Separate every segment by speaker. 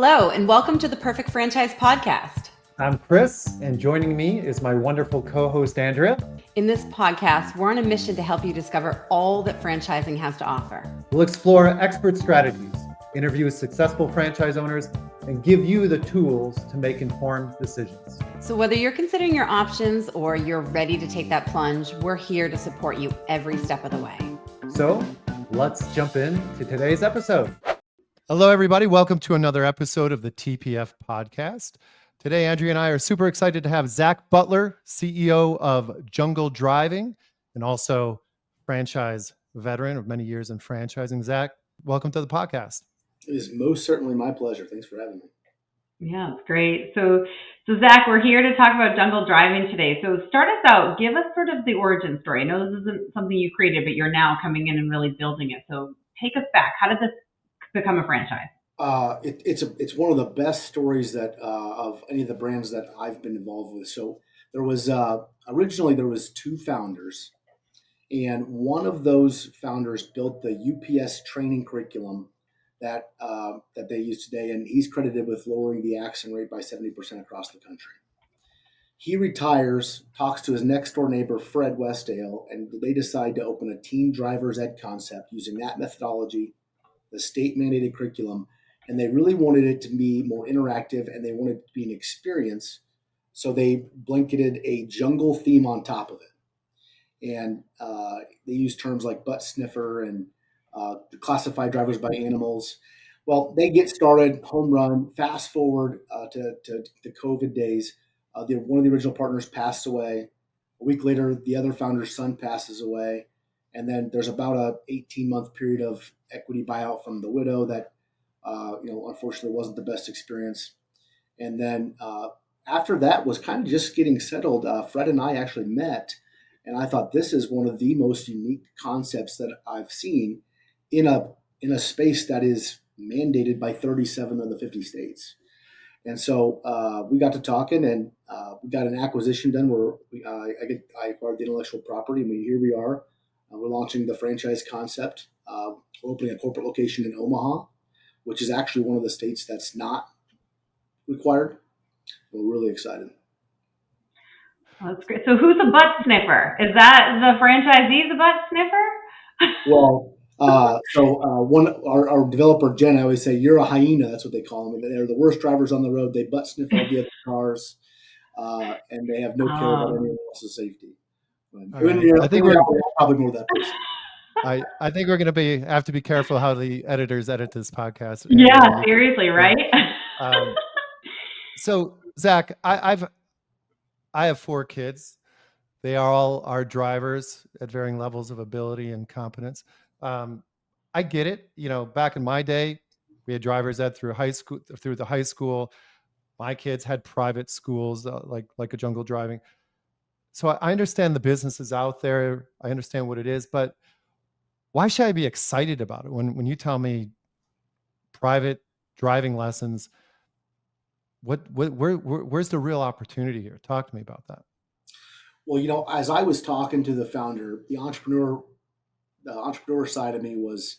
Speaker 1: Hello, and welcome to the Perfect Franchise podcast.
Speaker 2: I'm Kris, and joining me is my wonderful co-host, Andrea.
Speaker 1: In this podcast, we're on a mission to help you discover all that franchising has to offer.
Speaker 2: We'll explore expert strategies, interview successful franchise owners, and give you the tools to make informed decisions.
Speaker 1: So whether you're considering your options or you're ready to take that plunge, we're here to support you every step of the way.
Speaker 2: So let's jump into today's episode. Hello, everybody. Welcome to another episode of the TPF podcast. Today, Andrea and I are super excited to have Zach Beutler, CEO of Jungle Driving, and also franchise veteran of many years in franchising. Zach, welcome to the podcast.
Speaker 3: It is most certainly my pleasure. Thanks for having me.
Speaker 4: Yeah, it's great. So Zach, we're here to talk about Jungle Driving today. So start us out. Give us sort of the origin story. I know this isn't something you created, but you're now coming in and really building it. So take us back. How did this become a franchise?
Speaker 3: It's one of the best stories that of any of the brands that I've been involved with. So there was originally there was two founders, and one of those founders built the UPS training curriculum that they use today, and he's credited with lowering the accident rate by 70% across the country. He retires, talks to his next door neighbor, Fred Westdale, and they decide to open a teen driver's ed concept using that methodology, the state mandated curriculum, and they really wanted it to be more interactive and they wanted it to be an experience. So they blanketed a jungle theme on top of it. And they used terms like butt sniffer and classify drivers by animals. Well, they get started, home run, fast forward to the COVID days. One of the original partners passed away. A week later, the other founder's son passes away. And then there's about a 18-month period of equity buyout from the widow that, unfortunately wasn't the best experience. And then after that was kind of just getting settled, Fred and I actually met, and I thought this is one of the most unique concepts that I've seen in a space that is mandated by 37 of the 50 states. And so we got to talking, and we got an acquisition done where I acquired the intellectual property, and here we are. We're launching the franchise concept. We're opening a corporate location in Omaha, which is actually one of the states that's not required. We're really excited.
Speaker 4: Oh, that's great. So who's a butt sniffer? Is that the franchisee, the butt sniffer?
Speaker 3: Well, our developer, Jen, I always say, you're a hyena. That's what they call them. And they're the worst drivers on the road. They butt sniff all the other cars, and they have no care about anyone else's safety.
Speaker 2: I think we're
Speaker 3: probably more that person.
Speaker 2: I think we're going to have to be careful how the editors edit this podcast.
Speaker 4: Yeah, seriously, right?
Speaker 2: So Zach, I have 4 kids. They all are drivers at varying levels of ability and competence. I get it. Back in my day, we had driver's ed through the high school. My kids had private schools like a Jungle Driving. So I understand the business is out there. I understand what it is, but why should I be excited about it? When you tell me private driving lessons, where's the real opportunity here? Talk to me about that.
Speaker 3: Well, as I was talking to the founder, the entrepreneur side of me was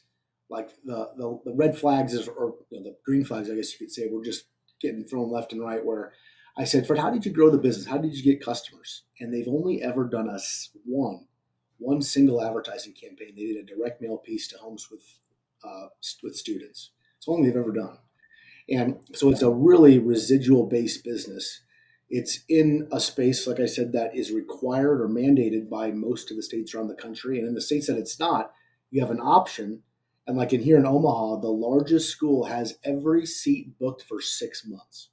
Speaker 3: like the red flags or the green flags, I guess you could say, were just getting thrown left and right. Where I said, Fred, how did you grow the business? How did you get customers? And they've only ever done one single advertising campaign. They did a direct mail piece to homes with students. It's only they've ever done. And so it's a really residual based business. It's in a space, like I said, that is required or mandated by most of the states around the country. And in the states that it's not, you have an option. And like here in Omaha, the largest school has every seat booked for 6 months.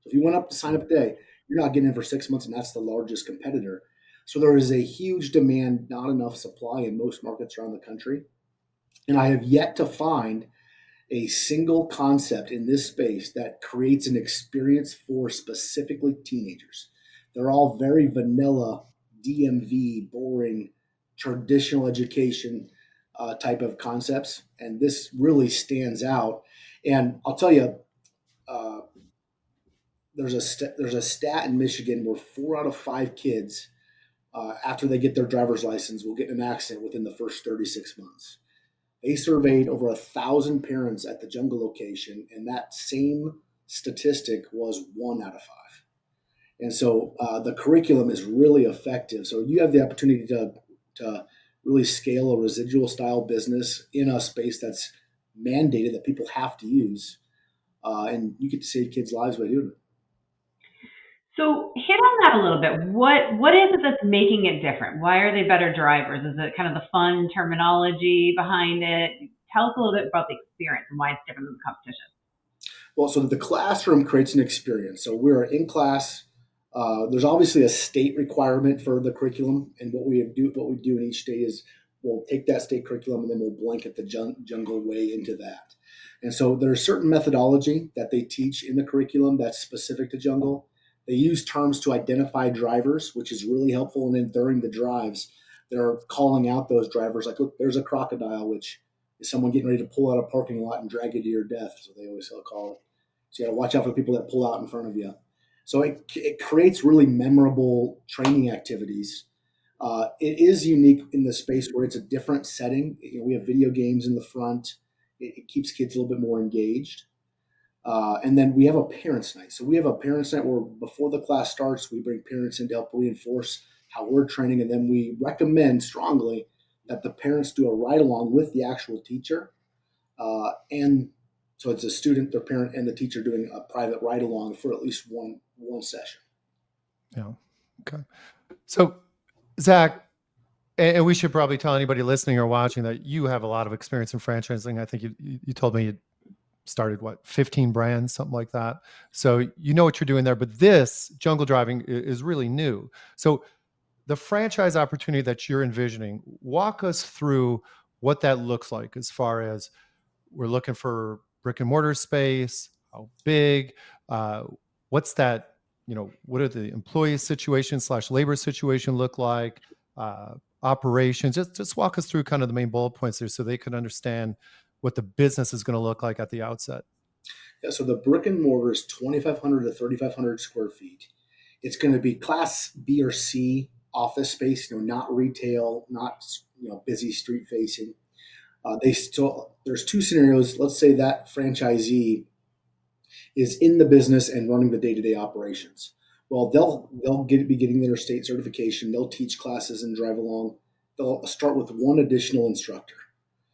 Speaker 3: So if you went up to sign up today, you're not getting in for 6 months, and that's the largest competitor. So there is a huge demand, not enough supply in most markets around the country. And I have yet to find a single concept in this space that creates an experience for specifically teenagers. They're all very vanilla, DMV, boring, traditional education type of concepts. And this really stands out. And I'll tell you, there's a stat in Michigan where 4 out of 5 kids, after they get their driver's license, will get in an accident within the first 36 months. They surveyed over 1,000 parents at the Jungle location, and that same statistic was 1 out of 5. And so the curriculum is really effective. So you have the opportunity to really scale a residual style business in a space that's mandated that people have to use. And you get to save kids' lives by doing it.
Speaker 4: So hit on that a little bit. What is it that's making it different? Why are they better drivers? Is it kind of the fun terminology behind it? Tell us a little bit about the experience and why it's different than the competition.
Speaker 3: Well, so the classroom creates an experience. So we're in class. There's obviously a state requirement for the curriculum, and what we do in each state is we'll take that state curriculum and then we'll blanket the jungle way into that. And so there's certain methodology that they teach in the curriculum that's specific to jungle. They use terms to identify drivers, which is really helpful. And then during the drives, they're calling out those drivers like, look, there's a crocodile, which is someone getting ready to pull out a parking lot and drag you to your death. So they always call it. So you got to watch out for the people that pull out in front of you. So it creates really memorable training activities. It is unique in the space where it's a different setting. We have video games in the front. It keeps kids a little bit more engaged. And then we have a parents' night. So we have a parents' night where before the class starts, we bring parents in to help reinforce how we're training. And then we recommend strongly that the parents do a ride-along with the actual teacher. And so it's a student, their parent, and the teacher doing a private ride-along for at least one session.
Speaker 2: Yeah. Okay. So, Zach, and we should probably tell anybody listening or watching that you have a lot of experience in franchising. I think you told me you started 15 brands, something like that. So you know what you're doing there, but this jungle driving is really new. So the franchise opportunity that you're envisioning, walk us through what that looks like as far as we're looking for brick and mortar space, how big, what's that, what are the employee situation / labor situation look like, operations, just walk us through kind of the main bullet points there so they can understand what the business is going to look like at the outset.
Speaker 3: Yeah, so the brick and mortar is 2,500 to 3,500 square feet. It's going to be class B or C office space, not retail, not busy street facing. There's two scenarios. Let's say that franchisee is in the business and running the day-to-day operations. Well, they'll be getting their state certification. They'll teach classes and drive along. They'll start with one additional instructor.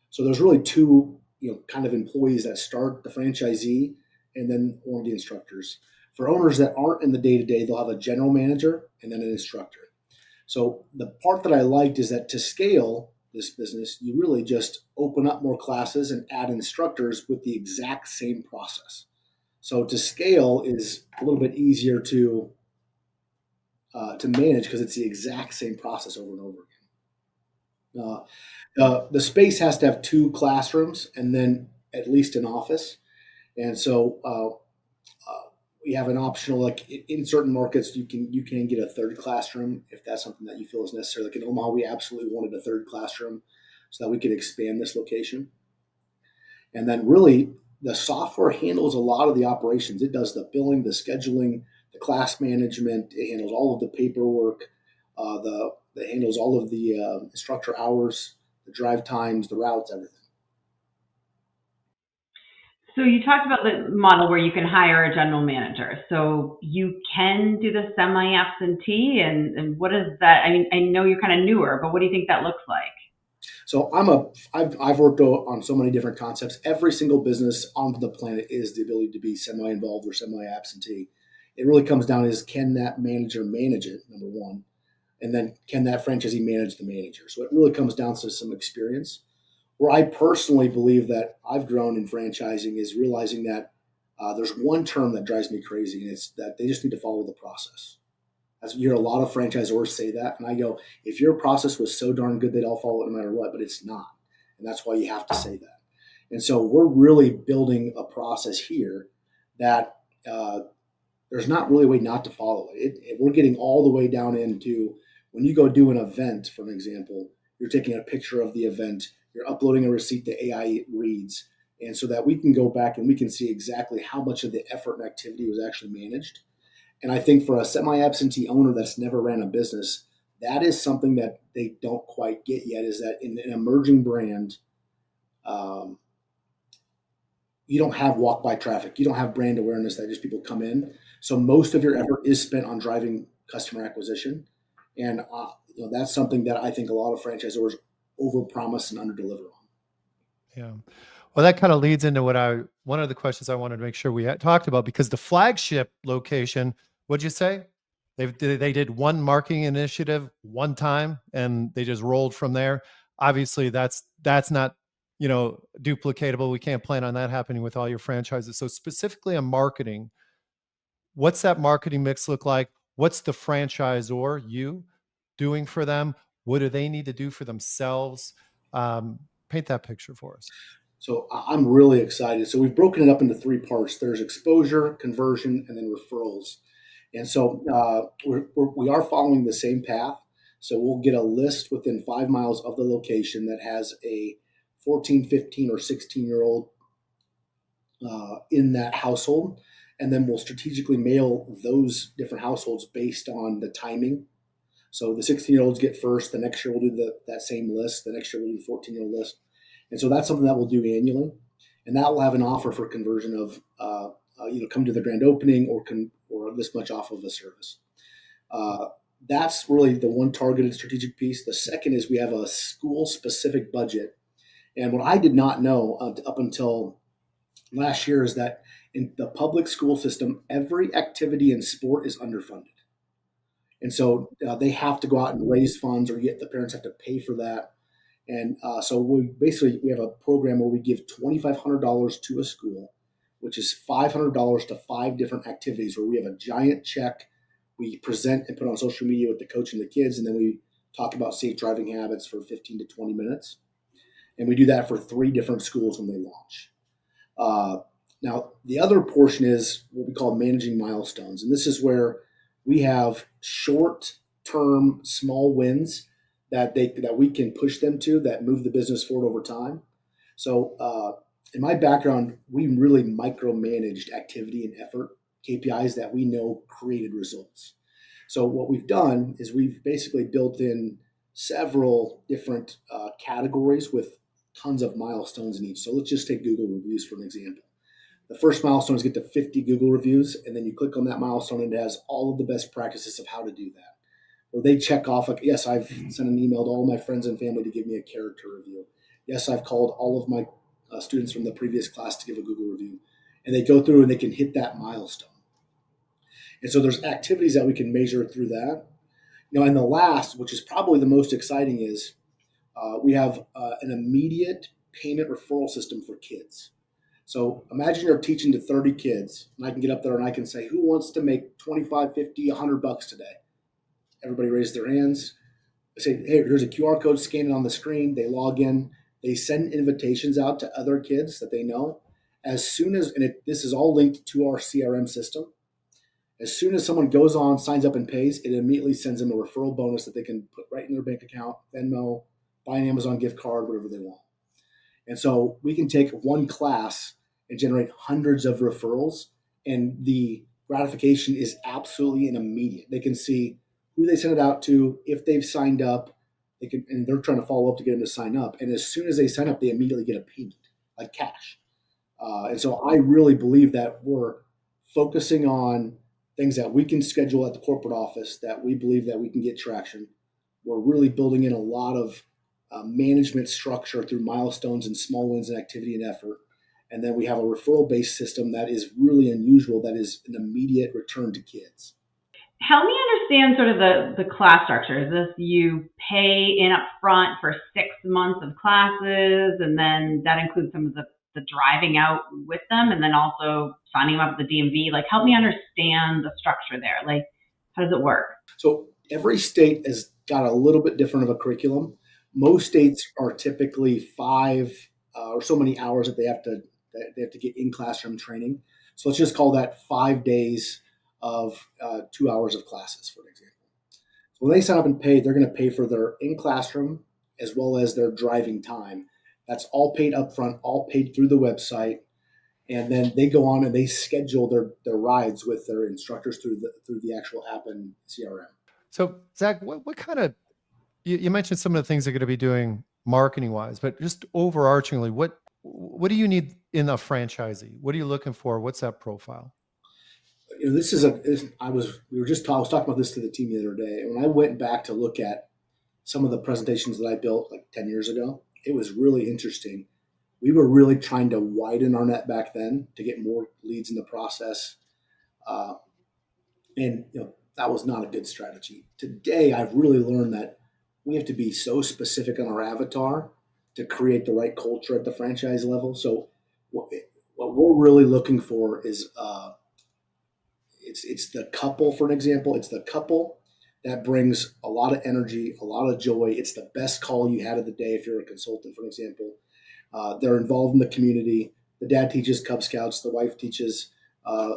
Speaker 3: So there's really two, kind of employees that start, the franchisee and then one of the instructors. For owners that aren't in the day-to-day, they'll have a general manager and then an instructor. So the part that I liked is that to scale this business, you really just open up more classes and add instructors with the exact same process. So to scale is a little bit easier to manage because it's the exact same process over and over again. The space has to have 2 classrooms and then at least an office. And so we have an optional, like in certain markets, you can get a 3rd classroom if that's something that you feel is necessary. Like in Omaha, we absolutely wanted a 3rd classroom so that we could expand this location. And then really the software handles a lot of the operations. It does the billing, the scheduling, the class management. It handles all of the paperwork. It handles all of the instructor hours, the drive times, the routes, everything.
Speaker 4: So you talked about the model where you can hire a general manager. So you can do the semi-absentee, and what is that? I mean, I know you're kind of newer, but what do you think that looks like?
Speaker 3: So I've worked on so many different concepts. Every single business on the planet is the ability to be semi-involved or semi-absentee. It really comes down to can that manager manage it, number one, and then can that franchisee manage the manager? So it really comes down to some experience. Where I personally believe that I've grown in franchising is realizing that there's one term that drives me crazy, and it's that they just need to follow the process. As you hear a lot of franchisors say that, and I go, if your process was so darn good, they'd all follow it no matter what, but it's not. And that's why you have to say that. And so we're really building a process here that there's not really a way not to follow it. We're getting all the way down into when you go do an event, for an example, you're taking a picture of the event, you're uploading a receipt the AI reads, and so that we can go back and we can see exactly how much of the effort and activity was actually managed. And I think for a semi-absentee owner that's never ran a business, that is something that they don't quite get yet, is that in an emerging brand, you don't have walk by traffic. You don't have brand awareness that just people come in. So most of your effort is spent on driving customer acquisition. And that's something that I think a lot of franchisors overpromise and underdeliver on.
Speaker 2: Yeah. Well, that kind of leads into one of the questions I wanted to make sure we had talked about, because the flagship location, what'd you say? They did one marketing initiative one time and they just rolled from there. Obviously that's not, duplicatable. We can't plan on that happening with all your franchises. So specifically on marketing, what's that marketing mix look like? What's the franchisor, you, doing for them? What do they need to do for themselves? Paint that picture for us.
Speaker 3: So I'm really excited. So we've broken it up into three parts. There's exposure, conversion, and then referrals. And so we are following the same path. So we'll get a list within 5 miles of the location that has a 14, 15, or 16-year-old in that household. And then we'll strategically mail those different households based on the timing. So the 16-year-olds get first. The next year we'll do that same list. The next year we'll do the 14-year-old list. And so that's something that we'll do annually. And that will have an offer for conversion of, come to the grand opening or this much off of the service. That's really the one targeted strategic piece. The second is we have a school-specific budget. And what I did not know up until last year is that in the public school system, every activity in sport is underfunded. And so they have to go out and raise funds, or the parents have to pay for that. And so we have a program where we give $2,500 to a school, which is $500 to 5 different activities, where we have a giant check. We present and put on social media with the coach and the kids, and then we talk about safe driving habits for 15 to 20 minutes. And we do that for 3 different schools when they launch. Now, the other portion is what we call managing milestones. And this is where we have short-term small wins that we can push them to, that move the business forward over time. So in my background, we really micromanaged activity and effort KPIs that we know created results. So what we've done is we've basically built in several different categories with tons of milestones in each. So let's just take Google reviews for an example. The first milestone is get to 50 Google reviews, and then you click on that milestone and it has all of the best practices of how to do that. Or they check off, like, yes, I've sent an email to all my friends and family to give me a character review. Yes, I've called all of my students from the previous class to give a Google review. And they go through and they can hit that milestone. And so there's activities that we can measure through that. And the last, which is probably the most exciting, is we have an immediate payment referral system for kids. So imagine you're teaching to 30 kids, and I can get up there and I can say, who wants to make 25, 50, $100 today? Everybody raises their hands. I say, hey, here's a QR code, scan it on the screen. They log in. They send invitations out to other kids that they know. As soon as, this is all linked to our CRM system. As soon as someone goes on, signs up and pays, it immediately sends them a referral bonus that they can put right in their bank account, Venmo, buy an Amazon gift card, whatever they want. And so we can take one class and generate hundreds of referrals, and the gratification is absolutely immediate. They can see who they sent it out to, if they've signed up, and they're trying to follow up to get them to sign up. And as soon as they sign up, they immediately get a payment, like cash. And so I really believe that we're focusing on things that we can schedule at the corporate office, that we believe that we can get traction. We're really building in a lot of management structure through milestones and small wins and activity and effort. And then we have a referral-based system that is really unusual, that is an immediate return to kids.
Speaker 4: Help me understand sort of the class structure. Is this you pay in up front for 6 months of classes, and then that includes some of the driving out with them, and then also signing them up at the DMV? Like, help me understand the structure there. Like, how does it work?
Speaker 3: So every state has got a little bit different of a curriculum. Most states are typically 5 or so many hours that they have to get in classroom training. So let's just call that 5 days of 2 hours of classes, for example. So when they sign up and pay, they're going to pay for their in classroom as well as their driving time. That's all paid upfront, all paid through the website, and then they go on and they schedule their rides with their instructors through the actual app and CRM.
Speaker 2: So Zach, what kind of, you mentioned some of the things they're going to be doing marketing wise, but just overarchingly, what do you need in a franchisee? What are you looking for? What's that profile?
Speaker 3: This is I was talking about this to the team the other day. And when I went back to look at some of the presentations that I built like 10 years ago, it was really interesting. We were really trying to widen our net back then to get more leads in the process. And that was not a good strategy. Today, I've really learned that we have to be so specific on our avatar to create the right culture at the franchise level. So what we're really looking for is it's the couple, for an example. It's the couple that brings a lot of energy, a lot of joy. It's the best call you had of the day if you're a consultant, for an example. They're involved in the community. The dad teaches Cub Scouts. The wife teaches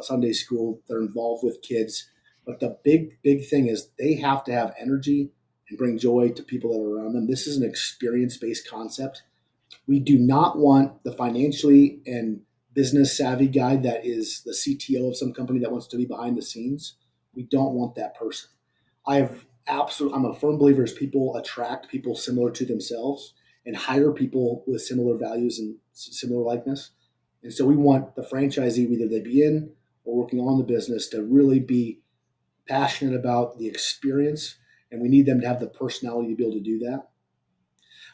Speaker 3: Sunday school. They're involved with kids. But the big thing is they have to have energy and bring joy to people that are around them. This is an experience-based concept. We do not want the financially and business savvy guy that is the CTO of some company that wants to be behind the scenes. We don't want that person. I'm a firm believer as people attract people similar to themselves and hire people with similar values and similar likeness. And so we want the franchisee, whether they be in or working on the business, to really be passionate about the experience, and we need them to have the personality to be able to do that.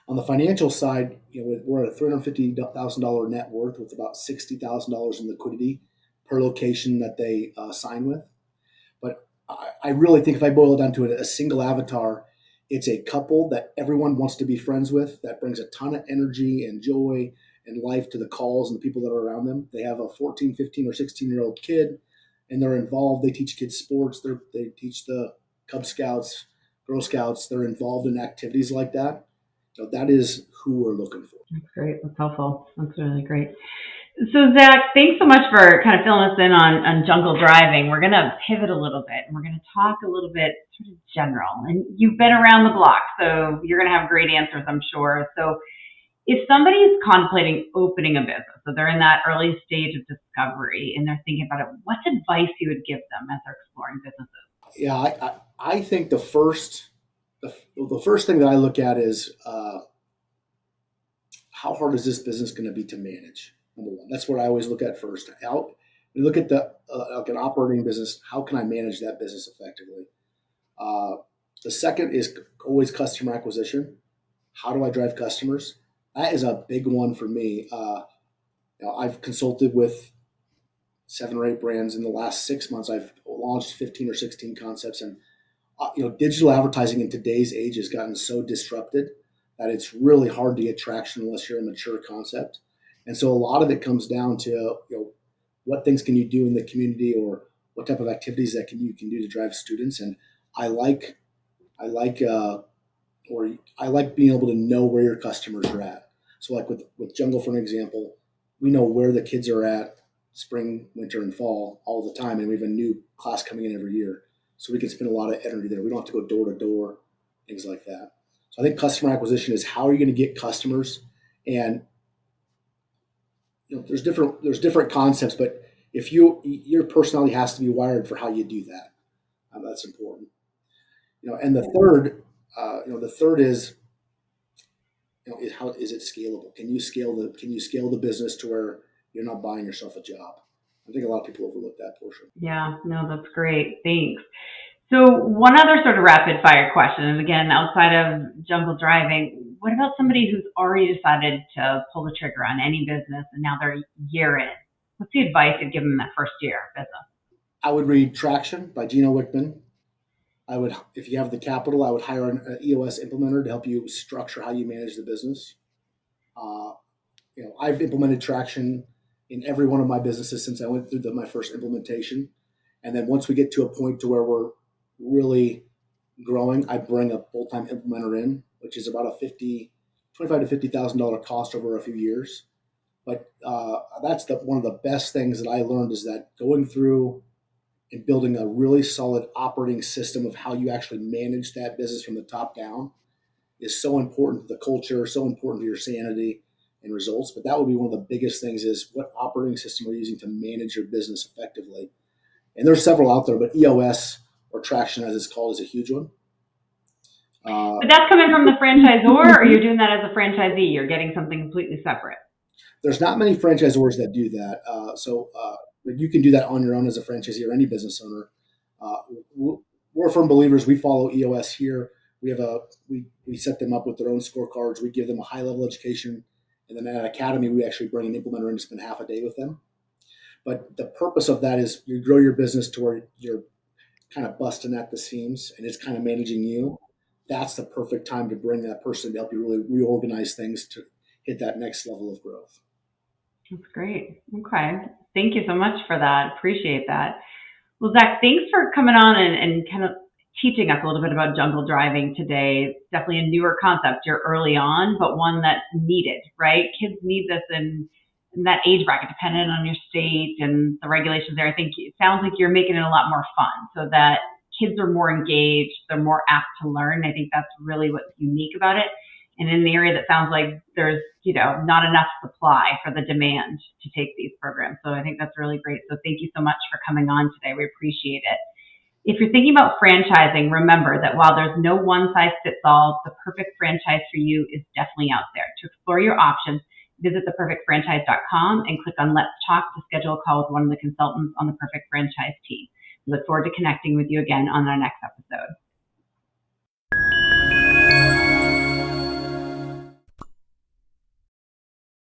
Speaker 3: On the financial side, we're at a $350,000 net worth with about $60,000 in liquidity per location that they sign with. But I really think if I boil it down to a single avatar, it's a couple that everyone wants to be friends with, that brings a ton of energy and joy and life to the calls and the people that are around them. They have a 14, 15, or 16-year-old kid, and they're involved. They teach kids sports. They teach the Cub Scouts, Girl Scouts. They're involved in activities like that. So that is who we're looking for.
Speaker 4: That's great. That's helpful. That's really great. So Zach, thanks so much for kind of filling us in on jungle driving. We're going to pivot a little bit, and we're going to talk a little bit sort of general. And you've been around the block, so you're going to have great answers, I'm sure. So if somebody's contemplating opening a business, so they're in that early stage of discovery and they're thinking about it, what's advice you would give them as they're exploring businesses?
Speaker 3: Yeah, I think the first thing that I look at is how hard is this business going to be to manage? Number one, that's what I always look at first. You look at like an operating business. How can I manage that business effectively? The second is always customer acquisition. How do I drive customers? That is a big one for me. I've consulted with 7 or 8 brands in the last 6 months. I've launched 15 or 16 concepts, and digital advertising in today's age has gotten so disrupted that it's really hard to get traction unless you're a mature concept. And so a lot of it comes down to what things can you do in the community, or what type of activities that you can do to drive students. And I like being able to know where your customers are at. So like with Jungle, for an example, we know where the kids are at spring, winter, and fall all the time. And we have a new class coming in every year. So we can spend a lot of energy there. We don't have to go door to door, things like that. So I think customer acquisition is how are you going to get customers? And there's different concepts, but if your personality has to be wired for how you do that. That's important. And the third is how is it scalable? Can you scale the business to where you're not buying yourself a job? I think a lot of people overlook that portion.
Speaker 4: Yeah, no, that's great. Thanks. So one other sort of rapid fire question, and again, outside of jungle driving, what about somebody who's already decided to pull the trigger on any business and now they're a year in? What's the advice you'd give them that first year of business?
Speaker 3: I would read Traction by Gino Wickman. If you have the capital, I would hire an EOS implementer to help you structure how you manage the business. I've implemented Traction in every one of my businesses since I went through my first implementation. And then once we get to a point to where we're really growing, I bring a full-time implementer in, which is about a $25,000 to $50,000 cost over a few years. But that's one of the best things that I learned, is that going through and building a really solid operating system of how you actually manage that business from the top down is so important to the culture, so important to your sanity and results. But that would be one of the biggest things, is what operating system are you using to manage your business effectively? And there's several out there, but EOS, or Traction as it's called, is a huge one.
Speaker 4: But that's coming from the franchisor, or you're doing that as a franchisee? You're getting something completely separate?
Speaker 3: There's not many franchisors that do that. But you can do that on your own as a franchisee or any business owner. Uh, we're firm believers. We follow EOS here. We set them up with their own scorecards. We give them a high level education, and then at Academy we actually bring an implementer in to spend half a day with them. But the purpose of that is you grow your business to where you're kind of busting at the seams and it's kind of managing you. That's the perfect time to bring that person to help you really reorganize things to hit that next level of growth.
Speaker 4: That's great. Okay. Thank you so much for that. Appreciate that. Well, Zach, thanks for coming on and kind of teaching us a little bit about jungle driving today. It's definitely a newer concept. You're early on, but one that's needed, right? Kids need this in that age bracket, depending on your state and the regulations there. I think it sounds like you're making it a lot more fun so that kids are more engaged, they're more apt to learn. I think that's really what's unique about it. And in an area that sounds like there's, not enough supply for the demand to take these programs. So I think that's really great. So thank you so much for coming on today. We appreciate it. If you're thinking about franchising, remember that while there's no one size fits all, the perfect franchise for you is definitely out there. To explore your options, visit ThePerfectFranchise.com and click on Let's Talk to schedule a call with one of the consultants on the Perfect Franchise team. We look forward to connecting with you again on our next